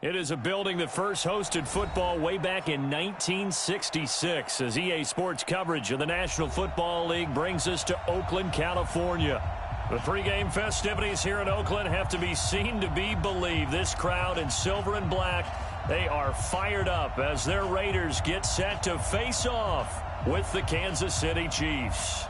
It is a building that first hosted football way back in 1966 as EA Sports coverage of the National Football League brings us to Oakland, California. The pregame festivities here in Oakland have to be seen to be believed. This crowd in silver and black, they are fired up as their Raiders get set to face off with the Kansas City Chiefs.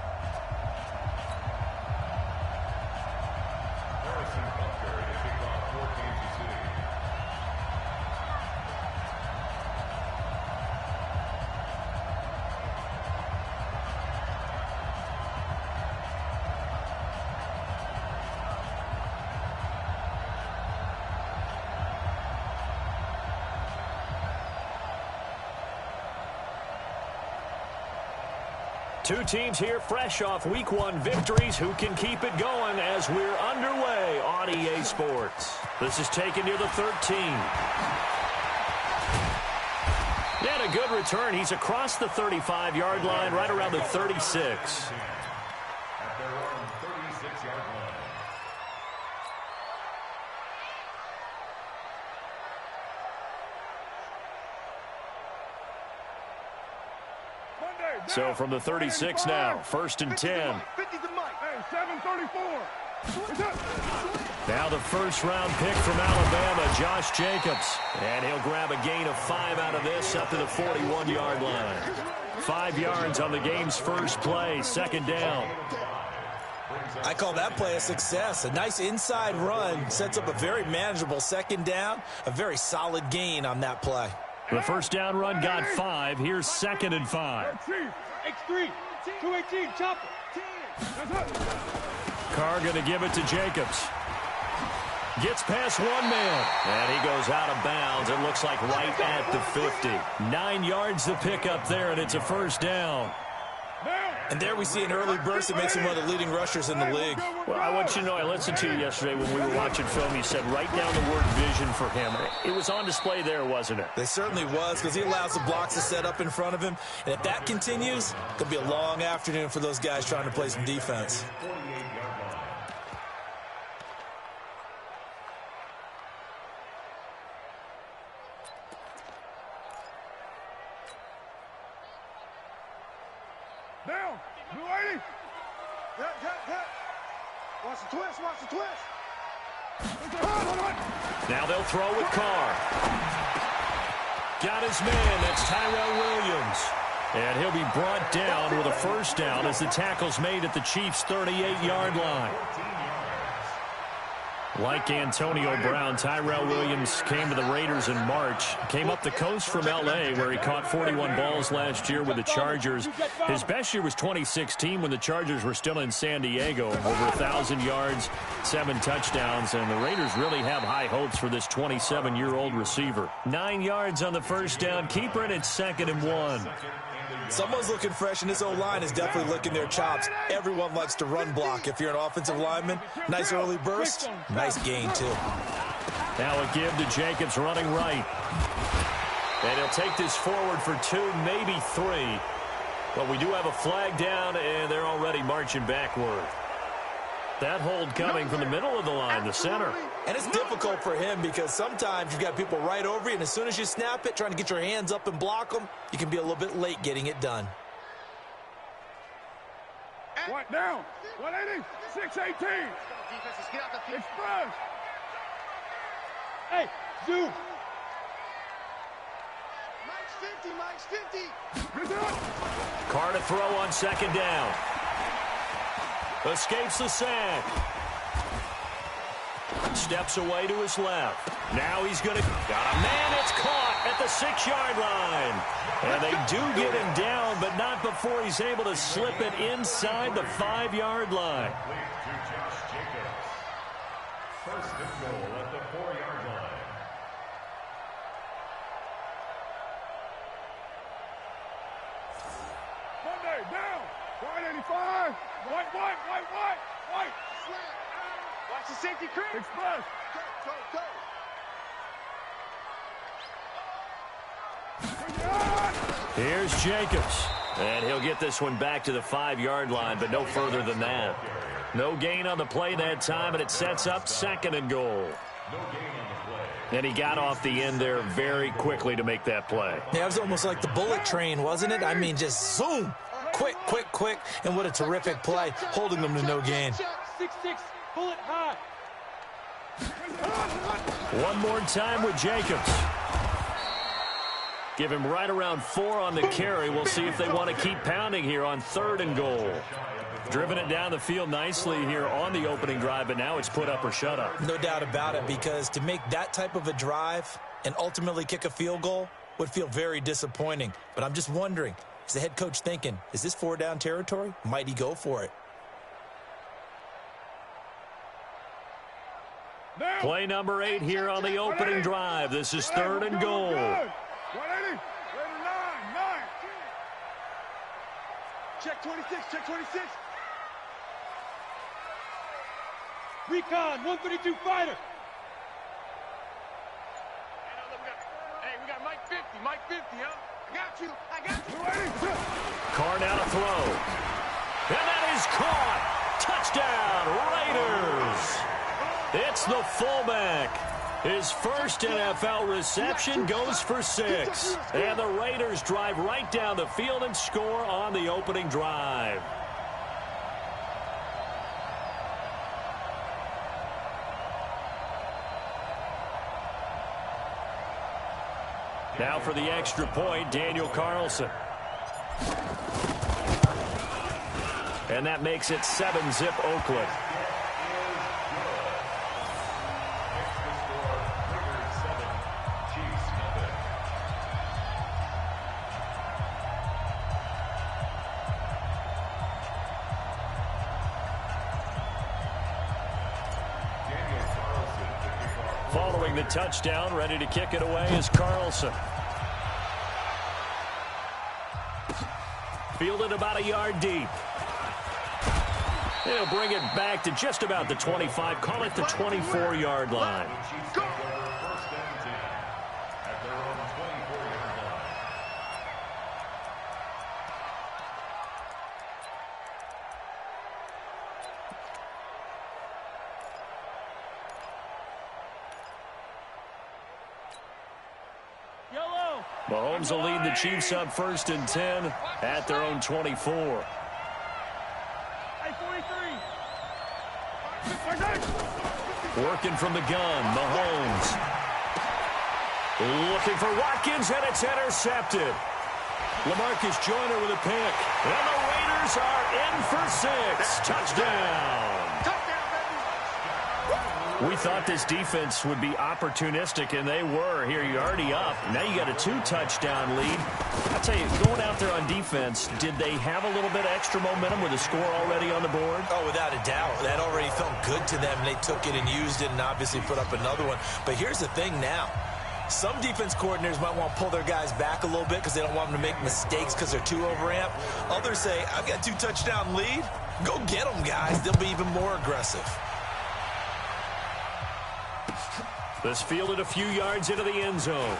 Two teams here fresh off Week 1 victories. Who can keep it going as we're underway on EA Sports? This is taken near the 13. And a good return. He's across the 35-yard line, right around the 36. So from the 36 now, 1st and 10. Now the first-round pick from Alabama, Josh Jacobs. And he'll grab a gain of 5 out of this up to the 41-yard line. 5 yards on the game's first play, 2nd down. I call that play a success. A nice inside run sets up a very manageable 2nd down. A very solid gain on that play. The first down run got 5. Here's 2nd and 5. X3, 218, chopper. Carr going to give it to Jacobs. Gets past one man. And he goes out of bounds. It looks like right at the 50. 9 yards to pick up there, and it's a first down. And there we see an early burst that makes him one of the leading rushers in the league. Well, I want you to know, I listened to you yesterday when we were watching film. You said write down the word vision for him. It was on display there, wasn't it? It certainly was, because he allows the blocks to set up in front of him. And if that continues, it'll be a long afternoon for those guys trying to play some defense. Down, blue 80. Watch the twist, watch the twist. Now they'll throw with Carr. Got his man, that's Tyrell Williams. And he'll be brought down with a first down as the tackle's made at the Chiefs' 38-yard line. Like Antonio Brown, Tyrell Williams came to the Raiders in March. Came up the coast from L.A., where he caught 41 balls last year with the Chargers. His best year was 2016 when the Chargers were still in San Diego. Over 1,000 yards, 7 touchdowns, and the Raiders really have high hopes for this 27-year-old receiver. 9 yards on the first down. Keeper, and it's 2nd and 1. Someone's looking fresh, and this O-line is definitely licking their chops. Everyone likes to run block if you're an offensive lineman. Nice early burst, nice gain, too. Now a give to Jacobs running right. And he'll take this forward for 2, maybe 3. But we do have a flag down, and they're already marching backward. That hold coming from the middle of the line, the center. And it's difficult for him because sometimes you've got people right over you, and as soon as you snap it, trying to get your hands up and block them, you can be a little bit late getting it done. What down? 180, 618. Express. Hey, zoom. Mike's 50. Carr to throw on 2nd down. Escapes the sack. Steps away to his left. Now he's going to... Got a man. It's caught at the 6-yard line. And they do get him down, but not before he's able to slip it inside the 5-yard line. First and goal at the 4-yard line. Monday, down. 185. White. Watch the safety creep. Express. Go. Here's Jacobs. And he'll get this one back to the 5-yard line, but no further than that. No gain on the play that time, and it sets up 2nd and goal. No gain on the play. And he got off the end there very quickly to make that play. Yeah, it was almost like the bullet train, wasn't it? I mean, just zoom. Quick, quick, quick. And what a terrific play, holding them to no gain. 6-6, bullet high. One more time with Jacobs. Give him right around 4 on the carry. We'll see if they want to keep pounding here on 3rd and goal. Driven it down the field nicely here on the opening drive, but now it's put up or shut up. No doubt about it, because to make that type of a drive and ultimately kick a field goal would feel very disappointing. But I'm just wondering, is the head coach thinking, is this 4-down territory? Might he go for it? Play number 8 here on the opening drive. This is 3rd and goal. 180. Nine. Check 26. Check 26. Recon 132 fighter. Hey, we got Mike 50. Mike 50, huh? I got you. 280. Carr now to throw. And that is caught. Touchdown, Raiders. It's the fullback. His first NFL reception goes for 6. And the Raiders drive right down the field and score on the opening drive. Now for the extra point, Daniel Carlson. And that makes it 7-zip Oakland. Following the touchdown, ready to kick it away is Carlson. Fielded about a yard deep. He'll bring it back to just about the 25. Call it the 24-yard line. Mahomes will lead the Chiefs up 1st and 10 at their own 24. Working from the gun, Mahomes. Looking for Watkins, and it's intercepted. LaMarcus Joyner with a pick. And the Raiders are in for 6. Touchdown. We thought this defense would be opportunistic, and they were. Here, you're already up. Now you got a 2-touchdown lead. I'll tell you, going out there on defense, did they have a little bit of extra momentum with a score already on the board? Oh, without a doubt. That already felt good to them. They took it and used it and obviously put up another one. But here's the thing now. Some defense coordinators might want to pull their guys back a little bit because they don't want them to make mistakes because they're too overamped. Others say, I've got a 2-touchdown lead. Go get them, guys. They'll be even more aggressive. This fielded a few yards into the end zone.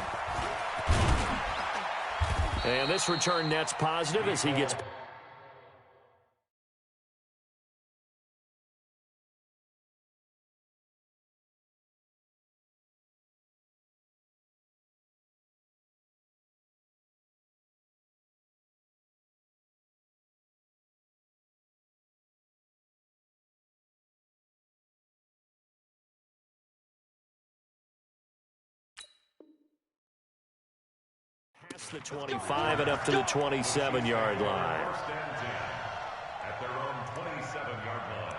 And this return net's positive as he gets... Past the 25 and up to the 27-yard line. At their own 27-yard line.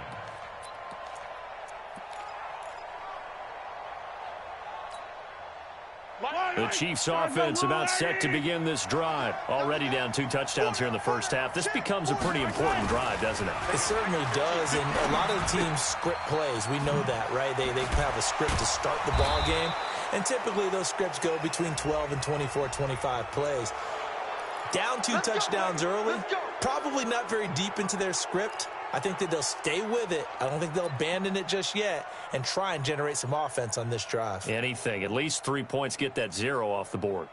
The Chiefs offense about set to begin this drive. Already down 2 touchdowns here in the first half. This becomes a pretty important drive, doesn't it? It certainly does, and a lot of the teams script plays. We know that, right? They have a script to start the ball game, and typically those scripts go between 12 and 24, 25 plays. Down 2 touchdowns early, probably not very deep into their script. I think that they'll stay with it. I don't think they'll abandon it just yet and try and generate some offense on this drive. Anything. At least 3 points, get that 0 off the board.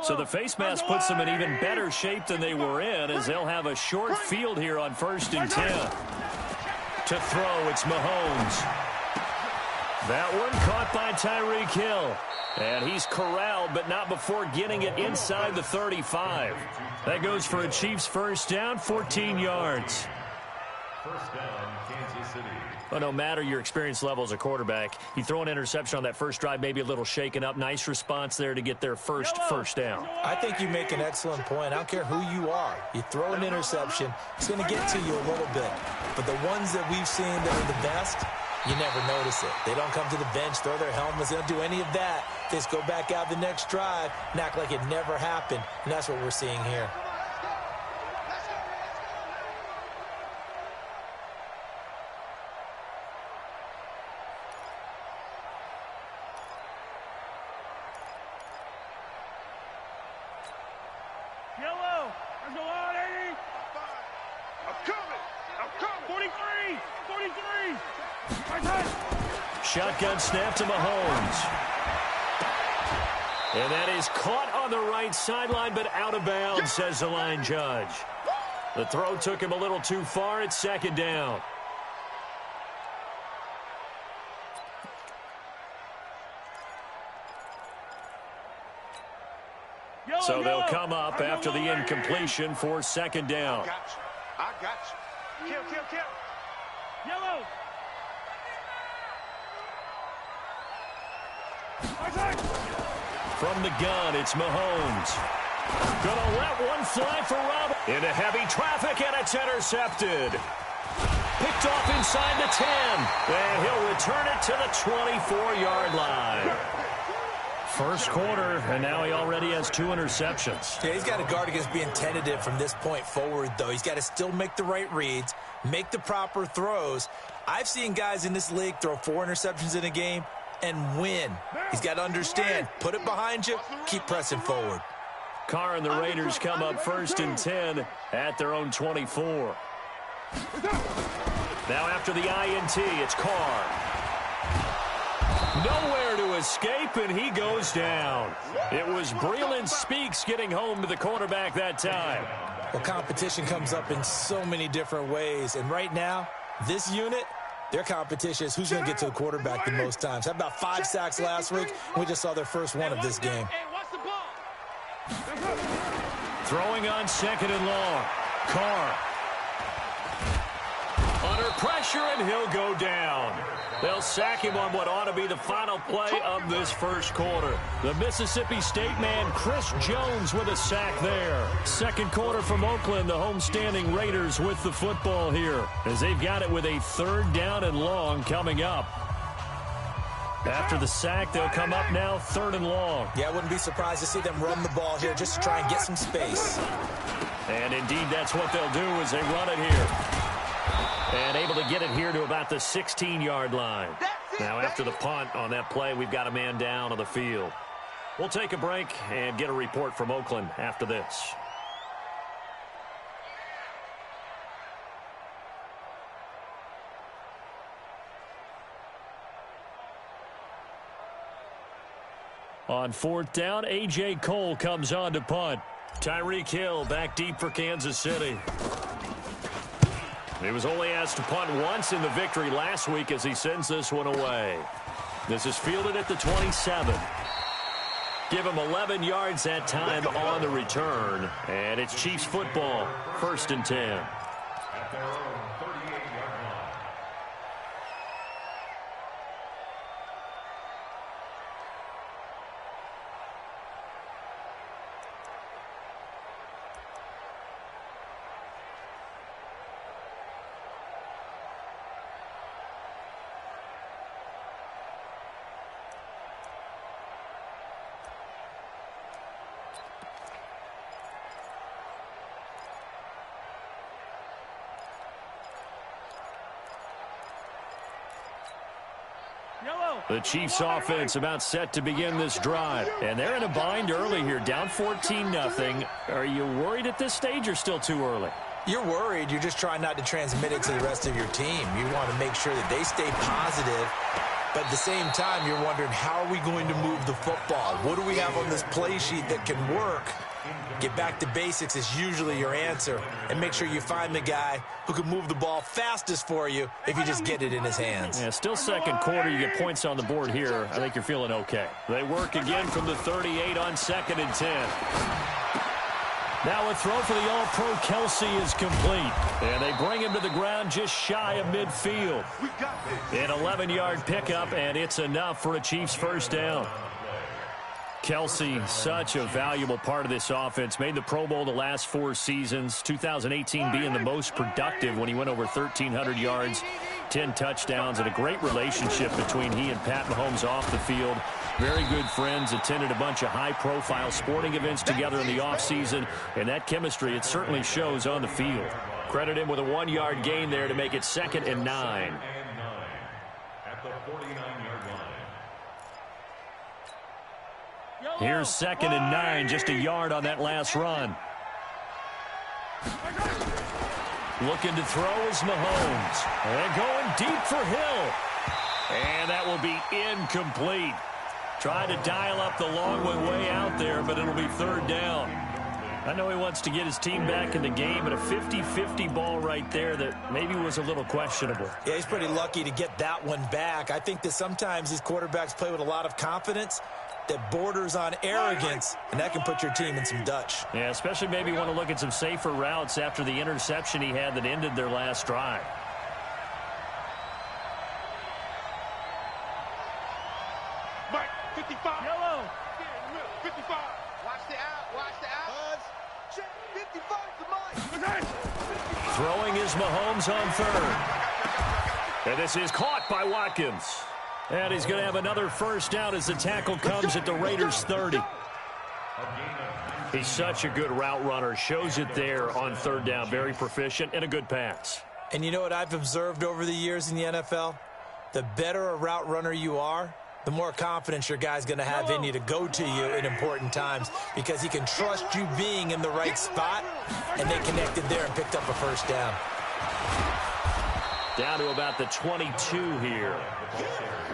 So the face mask puts them in even better shape than they were in, as they'll have a short field here on 1st and 10. To throw, it's Mahomes. That one caught by Tyreek Hill. And he's corralled, but not before getting it inside the 35. That goes for a Chiefs first down, 14 yards. First down, Kansas City. Well, no matter your experience level as a quarterback, you throw an interception on that first drive, maybe a little shaken up. Nice response there to get their first down. I think you make an excellent point. I don't care who you are. You throw an interception, it's going to get to you a little bit. But the ones that we've seen that are the best, you never notice it. They don't come to the bench, throw their helmets. They don't do any of that. They just go back out the next drive and act like it never happened. And that's what we're seeing here. Yellow. Let's go on, 80. I'm coming. 43. Shotgun snap to Mahomes. And that is caught on the right sideline, but out of bounds, says the line judge. The throw took him a little too far. It's second down. So they'll come up after the incompletion for second down. I got you. Kill. Yellow. From the gun, it's Mahomes. Gonna let one fly for Rob. Into heavy traffic, and it's intercepted. Picked off inside the 10. And he'll return it to the 24-yard line. First quarter, and now he already has 2 interceptions. Yeah, he's got to guard against being tentative from this point forward, though. He's got to still make the right reads, make the proper throws. I've seen guys in this league throw 4 interceptions in a game and win. He's got to understand, put it behind you, keep pressing forward. Carr and the Raiders come up first and 10 at their own 24. Now after the INT, it's Carr. Nowhere to escape, and he goes down. It was Breeland Speaks getting home to the quarterback that time. Well, competition comes up in so many different ways, and right now, this unit, their competition is who's going to get to the quarterback the most times. How about 5 sacks last week? We just saw their first one of this game. Throwing on second and long. Carr. Under pressure, and he'll go down. They'll sack him on what ought to be the final play of this first quarter. The Mississippi State man, Chris Jones, with a sack there. Second quarter from Oakland, the homestanding Raiders with the football here, as they've got it with a 3rd down and long coming up. After the sack, they'll come up now 3rd and long. Yeah, I wouldn't be surprised to see them run the ball here just to try and get some space. And indeed, that's what they'll do as they run it here. And able to get it here to about the 16-yard line. Now, after the punt on that play, we've got a man down on the field. We'll take a break and get a report from Oakland after this. On 4th down, A.J. Cole comes on to punt. Tyreek Hill back deep for Kansas City. He was only asked to punt once in the victory last week as he sends this one away. This is fielded at the 27. Give him 11 yards that time on the return. And it's Chiefs football, 1st and 10. At their own 38-yard line. The Chiefs offense about set to begin this drive. And they're in a bind early here, down 14-0. Are you worried at this stage or still too early? You're worried. You're just trying not to transmit it to the rest of your team. You want to make sure that they stay positive But at the same time, you're wondering, how are we going to move the football? What do we have on this play sheet that can work? Get back to basics is usually your answer. And make sure you find the guy who can move the ball fastest for you if you just get it in his hands. Yeah, still second quarter. You get points on the board here. I think you're feeling okay. They work again from the 38 on 2nd and 10. Now a throw for the All-Pro Kelsey is complete. And they bring him to the ground just shy of midfield. An 11-yard pickup, and it's enough for a Chiefs first down. Kelsey, such a valuable part of this offense. Made the Pro Bowl the last 4 seasons. 2018 being the most productive when he went over 1,300 yards, 10 touchdowns, and a great relationship between he and Pat Mahomes off the field. Very good friends, attended a bunch of high-profile sporting events together in the offseason, and that chemistry, it certainly shows on the field. Credit him with a 1-yard gain there to make it 2nd and 9. At the 49-yard line. Here's 2nd and 9, just a yard on that last run. Looking to throw is Mahomes. And going deep for Hill. And that will be incomplete. Tried to dial up the long way out there, but it'll be 3rd down. I know he wants to get his team back in the game, but a 50-50 ball right there that maybe was a little questionable. Yeah, he's pretty lucky to get that one back. I think that sometimes these quarterbacks play with a lot of confidence that borders on arrogance, and that can put your team in some Dutch. Yeah, especially maybe want to look at some safer routes after the interception he had that ended their last drive. Mike, 55. Yellow. 55. Watch the out. Watch the out. 55 to Mike. Throwing is Mahomes on 3rd. And this is caught by Watkins. And he's going to have another first down as the tackle comes at the Raiders' 30. He's such a good route runner. Shows it there on 3rd down. Very proficient and a good pass. And you know what I've observed over the years in the NFL? The better a route runner you are, the more confidence your guy's going to have in you to go to you in important times, because he can trust you being in the right spot, and they connected there and picked up a first down. Down to about the 22 here.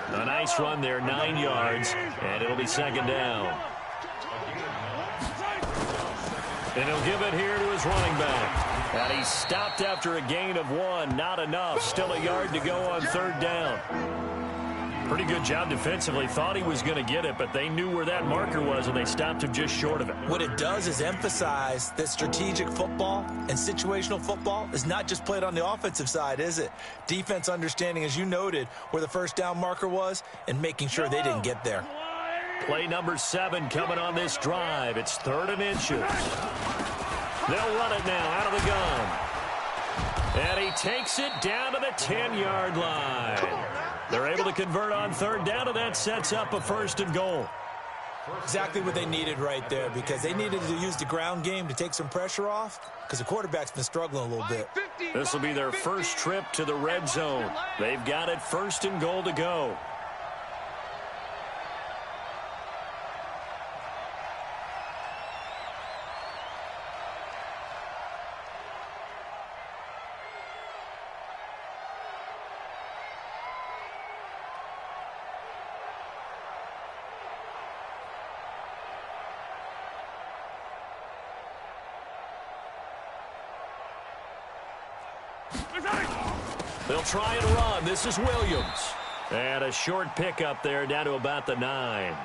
A nice run there, 9 yards, and it'll be 2nd down. And he'll give it here to his running back. And he stopped after a gain of 1. Not enough. Still a yard to go on 3rd down. Pretty good job defensively. Thought he was going to get it, but they knew where that marker was, and they stopped him just short of it. What it does is emphasize that strategic football and situational football is not just played on the offensive side, is it? Defense understanding, as you noted, where the first down marker was and making sure they didn't get there. Play number 7 coming on this drive. It's 3rd and inches. They'll run it now out of the gun. And he takes it down to the 10-yard line. They're able to convert on 3rd down, and that sets up a 1st and goal. Exactly what they needed right there, because they needed to use the ground game to take some pressure off, because the quarterback's been struggling a little bit. This will be their first trip to the red zone. They've got it 1st and goal to go. They'll try and run. This is Williams. And a short pickup there down to about the 9.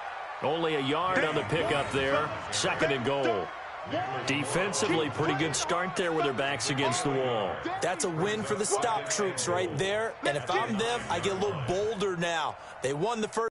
Only a yard on the pickup there. 2nd and goal. Defensively, pretty good start there with their backs against the wall. That's a win for the stop troops right there. And if I'm them, I get a little bolder now. They won the first.